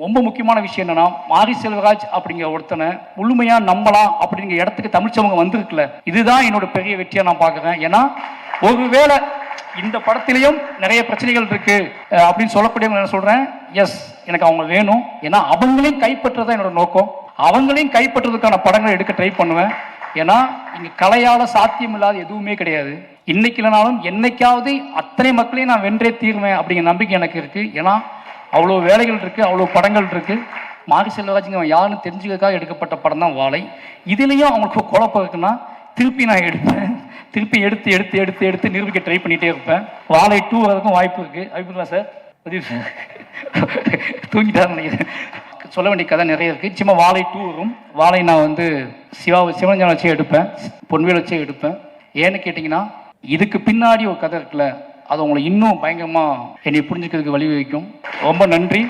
ரொம்ப முக்கியமான விஷயம் என்னன்னா, மாரி செல்வராஜ் அப்படிங்கிற ஒருத்தனை முழுமையா நம்பலாம் அப்படிங்கிற இடத்துக்கு தமிழ் சமூகம் வந்திருக்குல்ல, இதுதான் என்னோட பெரிய வெற்றியா நான் பார்க்குறேன். ஏன்னா ஒருவேளை இந்த படத்திலையும் நிறைய பிரச்சனைகள் இருக்கு அப்படின்னு சொல்லக்கூடியவங்க என்ன சொல்றேன், எஸ் எனக்கு அவங்க வேணும். ஏன்னா அவங்களையும் கைப்பற்றதான் என்னோட நோக்கம். அவங்களையும் கைப்பற்றுறதுக்கான படங்களை எடுக்க ட்ரை பண்ணுவேன். ஏன்னா இங்க கலையால சாத்தியம் இல்லாத எதுவுமே கிடையாது. இன்னைக்கு இல்லைனாலும் என்னைக்காவது அத்தனை மக்களையும் நான் வென்றே தீர்வேன் அப்படிங்கிற நம்பிக்கை எனக்கு இருக்கு. ஏன்னா அவ்வளோ வேலைகள் இருக்கு, அவ்வளோ படங்கள் இருக்கு. மாரி செல்வராஜுங்க அவன் யாருன்னு தெரிஞ்சுக்கிறதுக்காக எடுக்கப்பட்ட படம் தான் வாழை. இதுலேயும் அவங்களுக்கு குழப்பம் இருக்குன்னா திருப்பி நான் எடுப்பேன். திருப்பி எடுத்து எடுத்து எடுத்து எடுத்து நிரூபிக்க ட்ரை பண்ணிகிட்டே இருப்பேன். வாழை 2 வரதுக்கும் வாய்ப்பு இருக்குது. வாய்ப்புங்களா சார்? தூங்கிட்டார் நினைக்கிறேன். சொல்ல வேண்டிய கதை நிறைய இருக்குது. சும்மா வாழை 2 வரும். வாழை நான் வந்து சிவரஞ்சனை வச்சே எடுப்பேன், பொன்வேல் வச்சே எடுப்பேன். ஏன்னு கேட்டிங்கன்னா இதுக்கு பின்னாடி ஒரு கதை இருக்குல்ல, அது உங்களை இன்னும் பயங்கரமாக என்னை புரிஞ்சுக்கிறதுக்கு வழிவகுக்கும். ரொம்ப நன்றி.